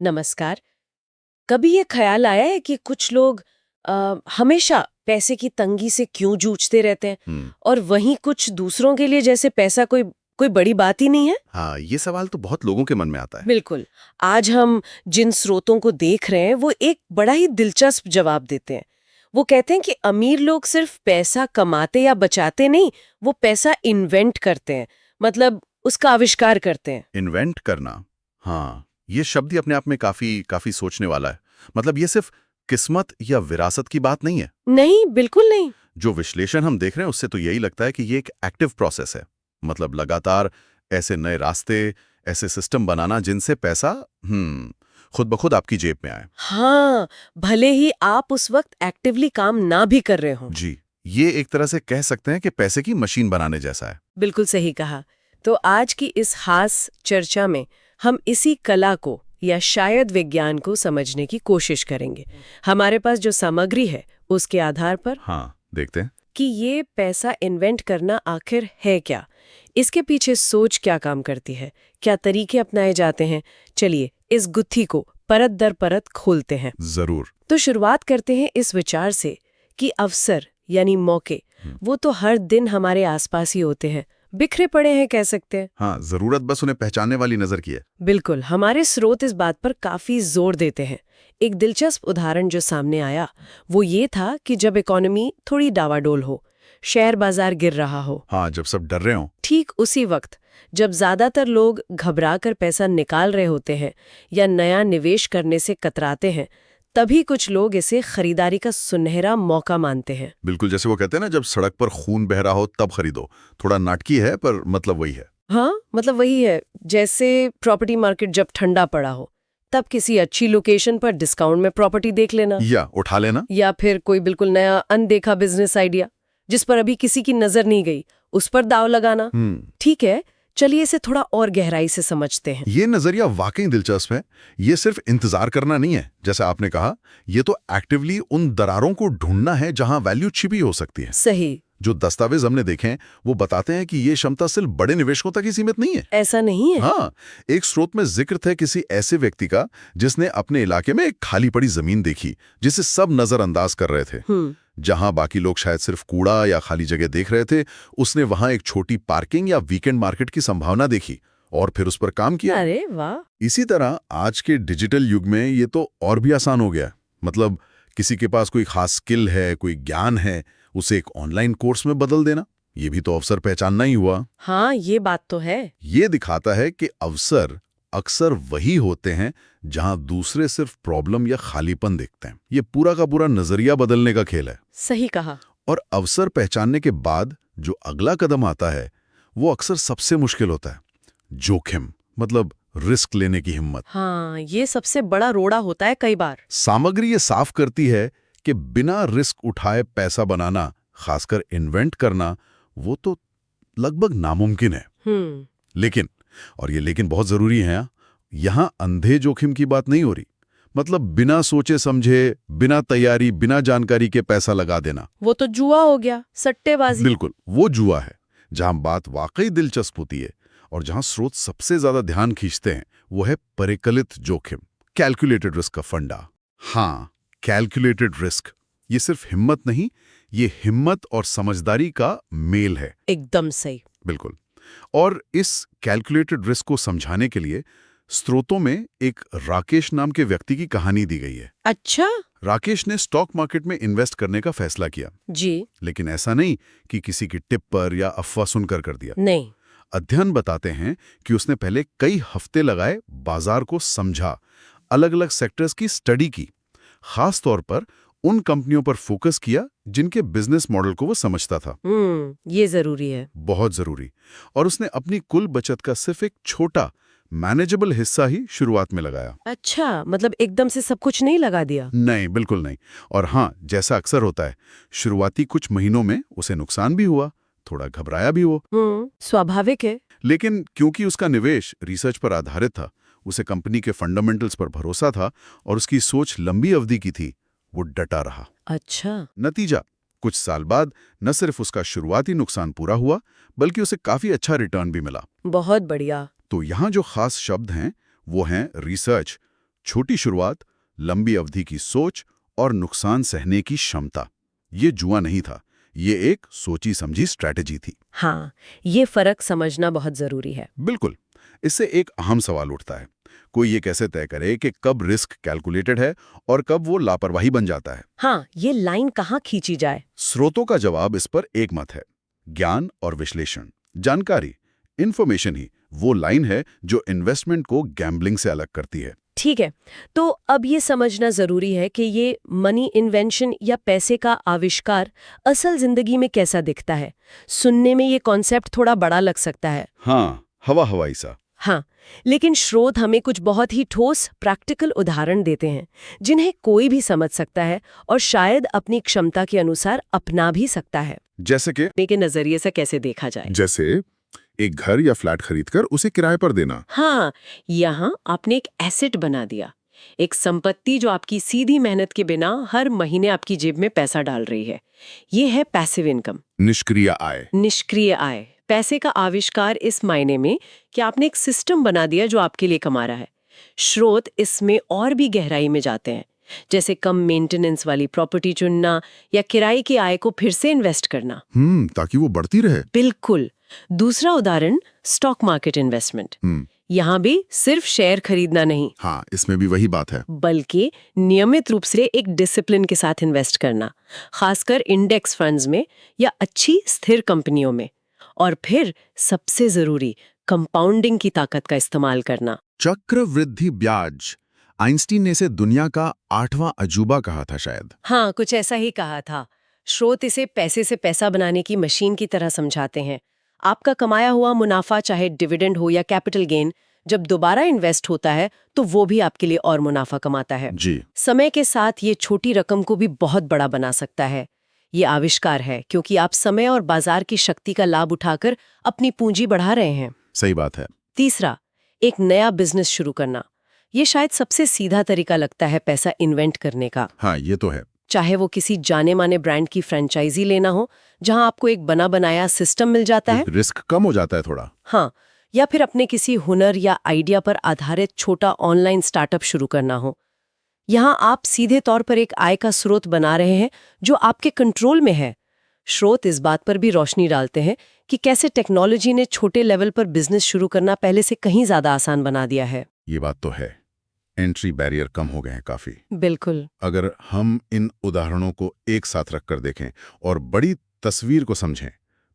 नमस्कार। कभी ये ख्याल आया है कि कुछ लोग हमेशा पैसे की तंगी से क्यों जूझते रहते हैं हम्म। और वहीं कुछ दूसरों के लिए जैसे पैसा कोई कोई बड़ी बात ही नहीं है? हाँ, ये सवाल तो बहुत लोगों के मन में आता है। बिल्कुल। आज हम जिन स्रोतों को देख रहे हैं वो एक बड़ा ही दिलचस्प जवाब देते हैं। वो कहते हैं कि अमीर लोग सिर्फ पैसा कमाते या बचाते नहीं, वो पैसा इन्वेंट करते हैं, मतलब उसका आविष्कार करते हैं। इन्वेंट करना, हाँ, ये शब्द ही अपने आप में काफी काफी सोचने वाला है। मतलब ये सिर्फ किस्मत या विरासत की बात नहीं है। नहीं, बिल्कुल नहीं। जो विश्लेषण हम देख रहे हैं उससे तो यही लगता है कि ये एक एक्टिव प्रोसेस है। मतलब लगातार ऐसे नए रास्ते, ऐसे सिस्टम बनाना जिनसे पैसा खुद ब खुद आपकी जेब में आए। हाँ, भले ही आप उस वक्त एक्टिवली काम ना भी कर रहे हो। जी, ये एक तरह से कह सकते हैं कि पैसे की मशीन बनाने जैसा है। बिल्कुल सही कहा। तो आज की इस खास चर्चा में हम इसी कला को या शायद विज्ञान को समझने की कोशिश करेंगे। हमारे पास जो सामग्री है उसके आधार पर हाँ, देखते हैं। कि ये पैसा इन्वेंट करना आखिर है क्या, इसके पीछे सोच क्या काम करती है, क्या तरीके अपनाए जाते हैं। चलिए इस गुत्थी को परत दर परत खोलते हैं। जरूर। तो शुरुआत करते हैं इस विचार से कि अवसर यानी मौके वो तो हर दिन हमारे आसपास ही होते हैं, बिखरे पड़े हैं कह सकते हैं। हाँ, जरूरत बस उन्हें पहचानने वाली नजर की है। बिल्कुल, हमारे स्रोत इस बात पर काफी जोर देते हैं। एक दिलचस्प उदाहरण जो सामने आया वो ये था कि जब इकोनॉमी थोड़ी डावाडोल हो, शेयर बाजार गिर रहा हो, हाँ, जब सब डर रहे हों। ठीक उसी वक्त जब ज्यादातर लोग घबराकर पैसा निकाल रहे होते हैं या नया निवेश करने से कतराते हैं, तभी कुछ लोग इसे खरीदारी का सुनहरा मौका मानते हैं। बिल्कुल, जैसे वो कहते हैं ना, जब सड़क पर खून बह रहा हो तब खरीदो। थोड़ा नाटकी है पर मतलब वही है। हाँ, मतलब वही है। जैसे प्रॉपर्टी मार्केट जब ठंडा पड़ा हो तब किसी अच्छी लोकेशन पर डिस्काउंट में प्रॉपर्टी देख लेना, या उठा लेना। या फिर कोई बिल्कुल नया अनदेखा बिजनेस आइडिया जिस पर अभी किसी की नजर नहीं गई, उस पर दाव लगाना। ठीक है, चलिए इसे थोड़ा और गहराई से समझते हैं। ये नजरिया वाकई दिलचस्प है। ये सिर्फ इंतजार करना नहीं है, जैसे आपने कहा, ये तो एक्टिवली उन दरारों को ढूंढना है जहां वैल्यू छिपी हो सकती है। सही। जो दस्तावेज हमने देखे हैं वो बताते हैं कि ये क्षमता सिर्फ बड़े निवेशकों तक ही सीमित नहीं है। ऐसा नहीं है। हाँ, एक स्रोत में जिक्र था किसी ऐसे व्यक्ति का जिसने अपने इलाके में एक खाली पड़ी जमीन देखी जिसे सब नजरअंदाज कर रहे थे। जहां बाकी लोग शायद सिर्फ कूड़ा या खाली जगह देख रहे थे, उसने वहां एक छोटी पार्किंग या वीकेंड मार्केट की संभावना देखी और फिर उस पर काम किया। अरे वाह। इसी तरह आज के डिजिटल युग में ये तो और भी आसान हो गया। मतलब किसी के पास कोई खास स्किल है, कोई ज्ञान है, उसे एक ऑनलाइन कोर्स में बदल देना, ये भी तो अवसर पहचानना ही हुआ। हाँ, ये बात तो है। ये दिखाता है कि अवसर अक्सर वही होते हैं जहां दूसरे सिर्फ प्रॉब्लम या खालीपन देखते हैं। ये पूरा का पूरा नजरिया बदलने का खेल है। सही कहा। और अवसर पहचानने के बाद जो अगला कदम आता है वो अक्सर सबसे मुश्किल होता है। जोखिम, मतलब रिस्क लेने की हिम्मत। हाँ, ये सबसे बड़ा रोड़ा होता है कई बार। सामग्री ये साफ करती है कि बिना रिस्क उठाए पैसा बनाना, खासकर इन्वेंट करना, वो तो लगभग नामुमकिन है। लेकिन, और ये लेकिन बहुत जरूरी है, यहां अंधे जोखिम की बात नहीं हो रही। मतलब बिना सोचे समझे, बिना तैयारी, बिना जानकारी के पैसा लगा देना, वो तो जुआ हो गया, सट्टेबाजी। बिल्कुल वो जुआ है। जहां बात वाकई दिलचस्प होती है और जहां स्रोत सबसे ज्यादा ध्यान खींचते हैं वो है परिकलित जोखिम, कैलकुलेटेड रिस्क का फंडा। हाँ, कैलकुलेटेड रिस्क, ये सिर्फ हिम्मत नहीं, ये हिम्मत और समझदारी का मेल है। एकदम सही। बिल्कुल। और इस कैलकुलेटेड रिस्क को समझाने के लिए स्रोतों में एक राकेश नाम के व्यक्ति की कहानी दी गई है। अच्छा। राकेश ने स्टॉक मार्केट में इन्वेस्ट करने का फैसला किया। जी। लेकिन ऐसा नहीं कि किसी की टिप पर या अफवाह सुनकर कर दिया। नहीं। अध्ययन बताते हैं कि उसने पहले कई हफ्ते लगाए, बाजार को समझा, अलग अलग सेक्टर्स की स्टडी की, खास तौर पर उन कंपनियों पर फोकस किया जिनके बिजनेस मॉडल को वो समझता था। ये जरूरी है। बहुत जरूरी। और उसने अपनी कुल बचत का सिर्फ एक छोटा मैनेजेबल हिस्सा ही शुरुआत में लगाया। अच्छा, मतलब एकदम से सब कुछ नहीं लगा दिया? नहीं, बिल्कुल नहीं। और हाँ, जैसा अक्सर होता है, शुरुआती कुछ महीनों में उसे नुकसान भी हुआ, थोड़ा घबराया भी वो। स्वाभाविक है। लेकिन क्योंकि उसका निवेश रिसर्च पर आधारित था, उसे कंपनी के फंडामेंटल्स पर भरोसा था और उसकी सोच लंबी अवधि की थी, वो डटा रहा। अच्छा। नतीजा, कुछ साल बाद न सिर्फ उसका शुरुआती नुकसान पूरा हुआ, बल्कि उसे काफी अच्छा रिटर्न भी मिला। बहुत बढ़िया। तो यहाँ जो खास शब्द हैं वो हैं रिसर्च, छोटी शुरुआत, लंबी अवधि की सोच और नुकसान सहने की क्षमता, ये जुआ नहीं था, ये एक सोची समझी स्ट्रैटेजी थी। हाँ, ये फर्क समझना बहुत जरूरी है। बिल्कुल। इससे एक अहम सवाल उठता है, कोई ये कैसे तय करे कि कब रिस्क कैलकुलेटेड है और कब वो लापरवाही बन जाता है? हाँ, ये लाइन कहाँ खींची जाए? स्रोतों का जवाब इस पर एक मत है। ज्ञान और विश्लेषण, जानकारी, इंफॉर्मेशन ही वो लाइन है जो इन्वेस्टमेंट को गैम्बलिंग से अलग करती है। ठीक है, तो अब ये समझना जरूरी है कि ये मनी इन्वेंशन या पैसे का आविष्कार असल जिंदगी में कैसा दिखता है। सुनने में ये कॉन्सेप्ट थोड़ा बड़ा लग सकता है। हाँ, हवा हवाई सा। हाँ, लेकिन स्रोत हमें कुछ बहुत ही ठोस प्रैक्टिकल उदाहरण देते हैं जिन्हें कोई भी समझ सकता है और शायद अपनी क्षमता के अनुसार अपना भी सकता है। जैसे के नजरिए से कैसे देखा जाए? जैसे एक घर या फ्लैट खरीदकर उसे किराए पर देना। हाँ, यहाँ आपने एक एसेट बना दिया, एक संपत्ति जो आपकी सीधी मेहनत के बिना हर महीने आपकी जेब में पैसा डाल रही है। ये है पैसिव इनकम, निष्क्रिय आय। निष्क्रिय आय। पैसे का आविष्कार इस मायने में कि आपने एक सिस्टम बना दिया जो आपके लिए कमा रहा है। स्रोत इसमें और भी गहराई में जाते हैं, जैसे कम मेंटेनेंस वाली प्रॉपर्टी चुनना या किराए की आय को फिर से इन्वेस्ट करना। ताकि वो बढ़ती रहे। बिल्कुल। दूसरा उदाहरण स्टॉक मार्केट इन्वेस्टमेंट। यहाँ भी सिर्फ शेयर खरीदना नहीं, हाँ, इसमें भी वही बात है। बल्कि नियमित रूप से एक डिसिप्लिन के साथ इन्वेस्ट करना, खासकर इंडेक्स फंड्स में या अच्छी स्थिर कंपनियों में। और फिर सबसे जरूरी, कंपाउंडिंग की ताकत का इस्तेमाल करना। चक्रवृद्धि ब्याज, आइंस्टीन ने इसे दुनिया का 8वां अजूबा कहा था शायद। हाँ, कुछ ऐसा ही कहा था। स्रोत इसे पैसे से पैसा बनाने की मशीन की तरह समझाते हैं। आपका कमाया हुआ मुनाफा, चाहे डिविडेंड हो या कैपिटल गेन, जब दोबारा इन्वेस्ट होता है तो वो भी आपके लिए और मुनाफा कमाता है। जी। समय के साथ ये छोटी रकम को भी बहुत बड़ा बना सकता है। ये आविष्कार है क्योंकि आप समय और बाजार की शक्ति का लाभ उठाकर अपनी पूंजी बढ़ा रहे हैं। सही बात है। तीसरा, एक नया बिजनेस शुरू करना। ये शायद सबसे सीधा तरीका लगता है पैसा इन्वेंट करने का। हाँ, ये तो है। चाहे वो किसी जाने माने ब्रांड की फ्रेंचाइजी लेना हो, जहां आपको एक बना बनाया सिस्टम मिल जाता है, रिस्क कम हो जाता है थोड़ा। हाँ, या फिर अपने किसी हुनर या आइडिया पर आधारित छोटा ऑनलाइन स्टार्टअप शुरू करना हो। यहां आप सीधे तौर पर एक आय का स्रोत बना रहे हैं जो आपके कंट्रोल में है। स्रोत इस बात पर भी रोशनी डालते हैं कि कैसे टेक्नोलॉजी ने छोटे लेवल पर बिजनेस शुरू करना पहले से कहीं ज्यादा आसान बना दिया है। ये बात तो है। एंट्री बैरियर कम हो गए हैं काफी। बिल्कुल। अगर हम इन उदाहरणों को एक साथ रखकर देखें और बड़ी तस्वीर को समझें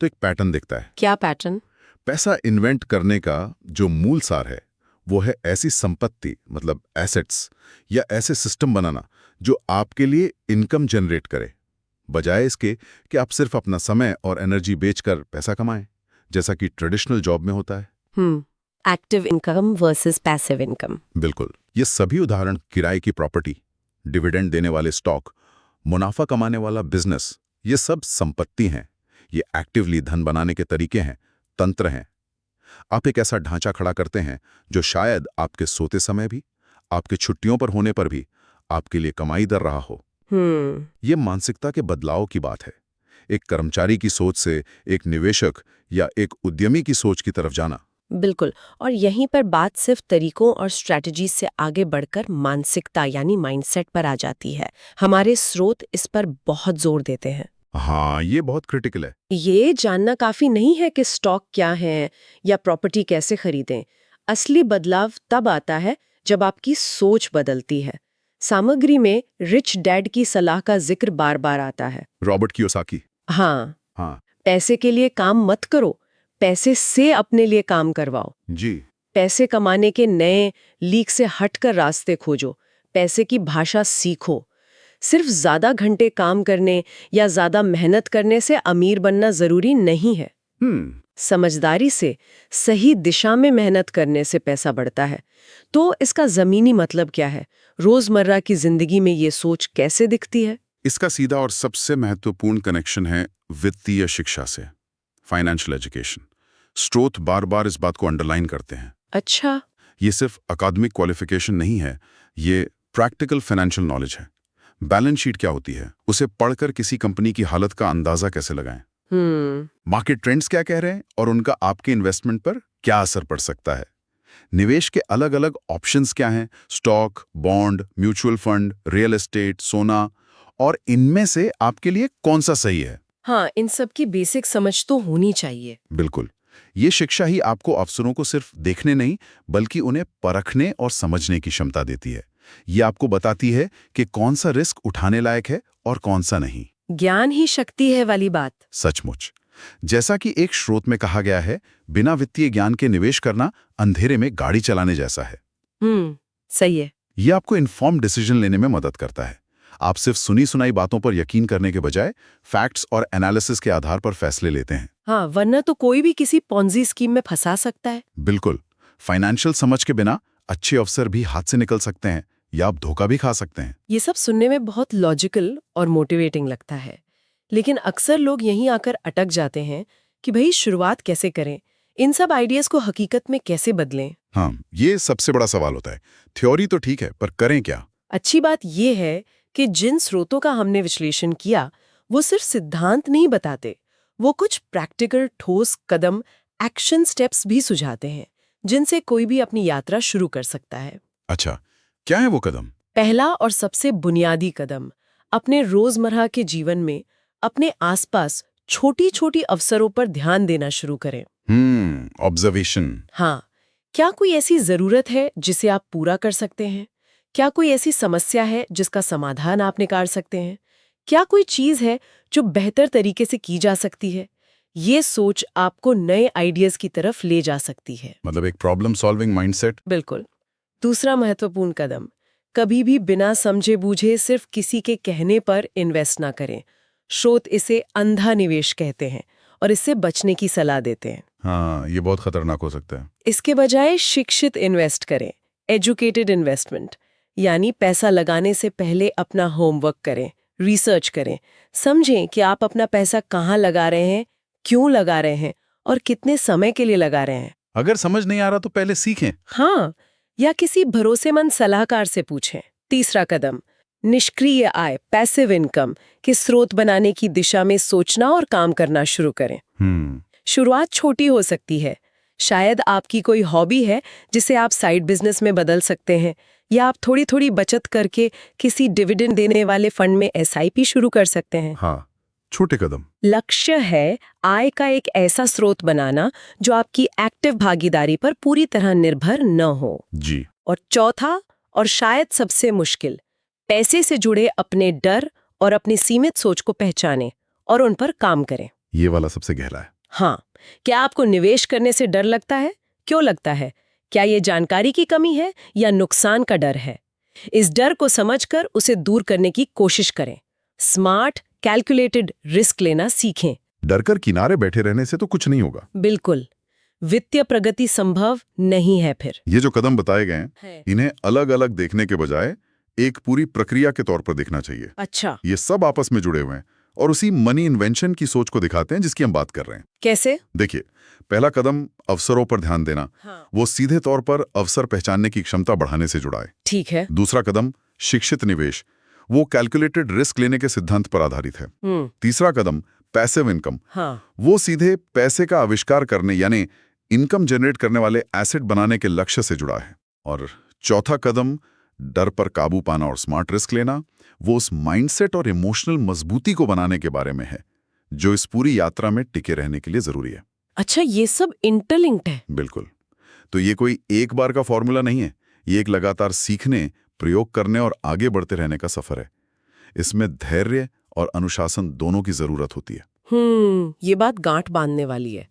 तो एक पैटर्न दिखता है। क्या पैटर्न? पैसा इन्वेंट करने का जो मूल सार है वो है ऐसी संपत्ति, मतलब एसेट्स, या ऐसे सिस्टम बनाना जो आपके लिए इनकम जनरेट करे, बजाय इसके कि आप सिर्फ अपना समय और एनर्जी बेचकर पैसा कमाएं, जैसा कि ट्रेडिशनल जॉब में होता है। Active income versus passive income. बिल्कुल। ये सभी उदाहरण किराए की प्रॉपर्टी, डिविडेंड देने वाले स्टॉक, मुनाफा कमाने वाला बिजनेस, ये सब संपत्ति हैं। ये एक्टिवली धन बनाने के तरीके हैं, तंत्र हैं। आप एक ऐसा ढांचा खड़ा करते हैं जो शायद आपके सोते समय भी, आपके छुट्टियों पर होने पर भी आपके लिए कमाई दर रहा हो। ये मानसिकता के बदलाव की बात है। एक कर्मचारी की सोच से एक निवेशक या एक उद्यमी की सोच की तरफ जाना। बिल्कुल। और यहीं पर बात सिर्फ तरीकों और स्ट्रैटेजी से आगे बढ़कर मानसिकता यानी माइंडसेट पर आ जाती है। हमारे स्रोत इस पर बहुत जोर देते हैं। हाँ, ये बहुत क्रिटिकल है। ये जानना काफी नहीं है कि स्टॉक क्या है या प्रॉपर्टी कैसे खरीदें। असली बदलाव तब आता है जब आपकी सोच बदलती है। सामग्री में रिच डैड की सलाह का जिक्र बार बार आता है। Robert Kiyosaki. हाँ, हाँ पैसे के लिए काम मत करो, पैसे से अपने लिए काम करवाओ। जी। पैसे कमाने के नए लीक से हटकर रास्ते खोजो, पैसे की भाषा सीखो। सिर्फ ज्यादा घंटे काम करने या ज्यादा मेहनत करने से अमीर बनना जरूरी नहीं है। समझदारी से सही दिशा में मेहनत करने से पैसा बढ़ता है। तो इसका जमीनी मतलब क्या है? रोजमर्रा की जिंदगी में ये सोच कैसे दिखती है? इसका सीधा और सबसे महत्वपूर्ण कनेक्शन है वित्तीय शिक्षा से, फाइनेंशियल एजुकेशन। स्रोत बार बार इस बात को अंडरलाइन करते हैं। अच्छा। ये सिर्फ अकादमिक क्वालिफिकेशन नहीं है, ये प्रैक्टिकल फाइनेंशियल नॉलेज है। बैलेंस शीट क्या होती है, उसे पढ़कर किसी कंपनी की हालत का अंदाजा कैसे लगाएं, मार्केट ट्रेंड्स क्या कह रहे हैं और उनका आपके इन्वेस्टमेंट पर क्या असर पड़ सकता है। निवेश के अलग अलग ऑप्शंस क्या हैं, stock, bond, mutual fund, real estate, सोना, और इनमें से आपके लिए कौन सा सही है। हाँ, इन सब की बेसिक समझ तो होनी चाहिए। बिल्कुल, ये शिक्षा ही आपको अवसरों को सिर्फ देखने नहीं बल्कि उन्हें परखने और समझने की क्षमता देती है। ये आपको बताती है कि कौन सा रिस्क उठाने लायक है और कौन सा नहीं। ज्ञान ही शक्ति है वाली बात। सचमुच। जैसा कि एक स्रोत में कहा गया है, बिना वित्तीय ज्ञान के निवेश करना अंधेरे में गाड़ी चलाने जैसा है। सही है। ये आपको इन्फॉर्म डिसीजन लेने में मदद करता है। आप सिर्फ सुनी सुनाई बातों पर यकीन करने के बजाय फैक्ट्स और एनालिसिस के आधार पर फैसले लेते हैं। हाँ, वरना तो कोई भी किसी पॉन्जी स्कीम में फंसा सकता है। बिल्कुल। फाइनेंशियल समझ के बिना अच्छे अवसर भी हाथ से निकल सकते हैं या आप धोखा भी खा सकते हैं। ये सब सुनने में बहुत लॉजिकल और मोटिवेटिंग लगता है, लेकिन अक्सर लोग यहीं आकर अटक जाते हैं कि भाई शुरुआत कैसे करें, इन सब आइडियाज को हकीकत में कैसे बदलें। हाँ, ये सबसे बड़ा सवाल होता है। थ्योरी तो ठीक है, पर करें क्या? अच्छी बात यह है कि जिन स्रोतों का हमने विश्लेषण किया वो सिर्फ सिद्धांत नहीं बताते, वो कुछ प्रैक्टिकल ठोस कदम, एक्शन स्टेप्स भी सुझाते हैं जिनसे कोई भी अपनी यात्रा शुरू कर सकता है। अच्छा, क्या है वो कदम? पहला और सबसे बुनियादी कदम, अपने रोजमर्रा के जीवन में अपने आसपास छोटी छोटी अवसरों पर ध्यान देना शुरू करें। ऑब्जर्वेशन। हाँ, क्या कोई ऐसी जरूरत है जिसे आप पूरा कर सकते हैं? क्या कोई ऐसी समस्या है जिसका समाधान आप निकाल सकते हैं? क्या कोई चीज है जो बेहतर तरीके से की जा सकती है? ये सोच आपको नए आइडियाज की तरफ ले जा सकती है। मतलब एक प्रॉब्लम सॉल्विंग माइंडसेट। बिल्कुल। दूसरा महत्वपूर्ण कदम, कभी भी बिना समझे बूझे सिर्फ किसी के कहने पर इन्वेस्ट ना करें। स्रोत इसे अंधा निवेश कहते हैं और इससे बचने की सलाह देते हैं। हाँ, ये बहुत खतरनाक हो सकता है। इसके बजाय शिक्षित इन्वेस्ट करें, एजुकेटेड इन्वेस्टमेंट, यानी पैसा लगाने से पहले अपना होमवर्क करें, रिसर्च करें, समझें कि आप अपना पैसा कहाँ लगा रहे हैं, क्यों लगा रहे हैं और कितने समय के लिए लगा रहे हैं। अगर समझ नहीं आ रहा तो पहले सीखें। हाँ, या किसी भरोसेमंद सलाहकार से पूछें। तीसरा कदम, निष्क्रिय आय, पैसिव इनकम के स्रोत बनाने की दिशा में सोचना और काम करना शुरू करें। शुरुआत छोटी हो सकती है। शायद आपकी कोई हॉबी है जिसे आप साइड बिजनेस में बदल सकते हैं, या आप थोड़ी थोड़ी बचत करके किसी डिविडेंड देने वाले फंड में एसआईपी शुरू कर सकते हैं। हाँ, छोटे कदम। लक्ष्य है आय का एक ऐसा स्रोत बनाना जो आपकी एक्टिव भागीदारी पर पूरी तरह निर्भर न हो। जी। और चौथा और शायद सबसे मुश्किल, पैसे से जुड़े अपने डर और अपनी सीमित सोच को पहचानें और उन पर काम करें। ये वाला सबसे गहरा है। हाँ, क्या आपको निवेश करने से डर लगता है? क्यों लगता है? क्या ये जानकारी की कमी है या नुकसान का डर है? इस डर को समझकर उसे दूर करने की कोशिश करें। स्मार्ट, कैलकुलेटेड रिस्क लेना सीखें। डर कर किनारे बैठे रहने से तो कुछ नहीं होगा। बिल्कुल, वित्तीय प्रगति संभव नहीं है फिर। ये जो कदम बताए गए हैं, इन्हें अलग अलग देखने के बजाय एक पूरी प्रक्रिया के तौर पर देखना चाहिए। अच्छा, ये सब आपस में जुड़े हुए हैं और उसी मनी इन्वेंशन की सोच को दिखाते हैं जिसकी हम बात कर रहे हैं। कैसे? देखिए, पहला कदम अवसरों पर ध्यान देना। हाँ। वो सीधे तौर पर अवसर पहचानने की क्षमता बढ़ाने से जुड़ा है। ठीक है। दूसरा कदम शिक्षित निवेश, वो कैलकुलेटेड रिस्क लेने के सिद्धांत पर आधारित है। तीसरा कदम पैसिव इनकम, हाँ। वो सीधे पैसे का आविष्कार करने यानी इनकम जनरेट करने वाले एसेट बनाने के लक्ष्य से जुड़ा है। और चौथा कदम डर पर काबू पाना और स्मार्ट रिस्क लेना, वो उस माइंडसेट और इमोशनल मजबूती को बनाने के बारे में है जो इस पूरी यात्रा में टिके रहने के लिए जरूरी है। अच्छा, ये सब इंटरलिंक्ड है। बिल्कुल। तो ये कोई एक बार का फॉर्मूला नहीं है, ये एक लगातार सीखने, प्रयोग करने और आगे बढ़ते रहने का सफर है। इसमें धैर्य और अनुशासन दोनों की जरूरत होती है। ये बात गांठ बांधने वाली है।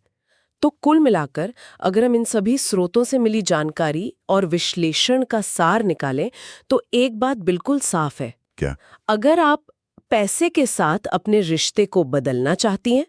तो कुल मिलाकर अगर हम इन सभी स्रोतों से मिली जानकारी और विश्लेषण का सार निकालें तो एक बात बिल्कुल साफ है। क्या? अगर आप पैसे के साथ अपने रिश्ते को बदलना चाहती हैं,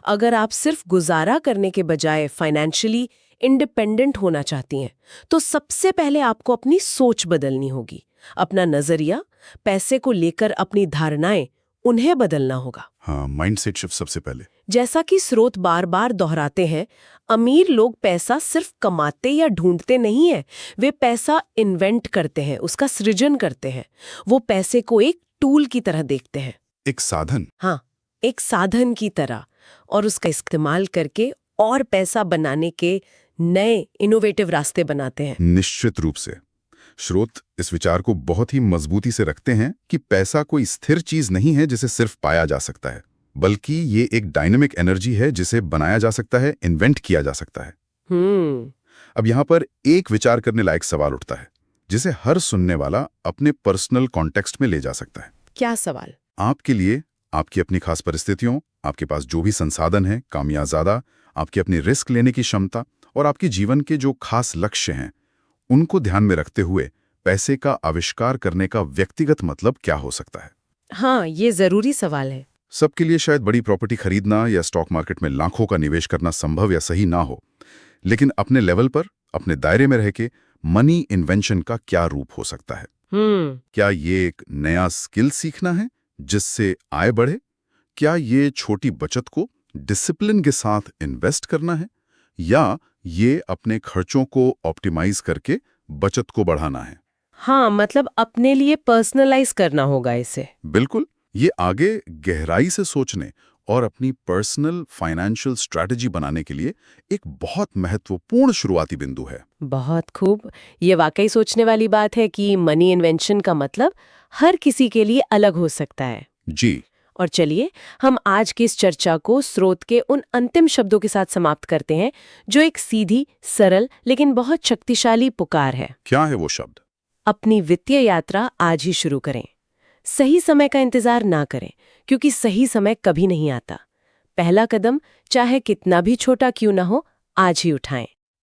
अगर आप सिर्फ गुजारा करने के बजाय फाइनेंशियली इंडिपेंडेंट होना चाहती हैं, तो सबसे पहले आपको अपनी सोच बदलनी होगी। अपना नजरिया, पैसे को लेकर अपनी धारणाएं, उन्हें बदलना होगा। हाँ, माइंडसेट शिफ्ट सबसे पहले। जैसा कि स्रोत बार बार दोहराते हैं, अमीर लोग पैसा सिर्फ कमाते या ढूंढते नहीं है, वे पैसा इन्वेंट करते हैं, उसका सृजन करते हैं। वो पैसे को एक टूल की तरह देखते हैं। एक साधन। हाँ, एक साधन की तरह, और उसका इस्तेमाल करके और पैसा बनाने के नए इनोवेटिव रास्ते बनाते हैं। निश्चित रूप से। स्रोत इस विचार को बहुत ही मजबूती से रखते हैं कि पैसा कोई स्थिर चीज नहीं है जिसे सिर्फ पाया जा सकता है, बल्कि ये एक डायनामिक एनर्जी है जिसे बनाया जा सकता है, इन्वेंट किया जा सकता है। अब यहाँ पर एक विचार करने लायक सवाल उठता है जिसे हर सुनने वाला अपने पर्सनल कॉन्टेक्स्ट में ले जा सकता है। क्या सवाल? आपके लिए, आपकी अपनी खास परिस्थितियों, आपके पास जो भी संसाधन है, कम या ज्यादा, आपकी अपनी रिस्क लेने की क्षमता और आपके जीवन के जो खास लक्ष्य हैं, उनको ध्यान में रखते हुए पैसे का आविष्कार करने का व्यक्तिगत मतलब क्या हो सकता है? हाँ, ये जरूरी सवाल है। सबके लिए शायद बड़ी प्रॉपर्टी खरीदना या स्टॉक मार्केट में लाखों का निवेश करना संभव या सही ना हो, लेकिन अपने लेवल पर, अपने दायरे में रह के मनी इन्वेंशन का क्या रूप हो सकता है? क्या ये एक नया स्किल सीखना है जिससे आय बढ़े? क्या ये छोटी बचत को डिसिप्लिन के साथ इन्वेस्ट करना है? या ये अपने खर्चों को ऑप्टिमाइज करके बचत को बढ़ाना है? हाँ, मतलब अपने लिए पर्सनलाइज करना होगा इसे। बिल्कुल। ये आगे गहराई से सोचने और अपनी पर्सनल फाइनेंशियल स्ट्रैटेजी बनाने के लिए एक बहुत महत्वपूर्ण शुरुआती बिंदु है। बहुत खूब। ये वाकई सोचने वाली बात है कि मनी इन्वेंशन का मतलब हर किसी के लिए अलग हो सकता है। जी। और चलिए हम आज की इस चर्चा को स्रोत के उन अंतिम शब्दों के साथ समाप्त करते हैं, जो एक सीधी, सरल लेकिन बहुत शक्तिशाली पुकार है। क्या है वो शब्द? अपनी वित्तीय यात्रा आज ही शुरू करें। सही समय का इंतजार ना करें, क्योंकि सही समय कभी नहीं आता। पहला कदम, चाहे कितना भी छोटा क्यों ना हो, आज ही उठाएं।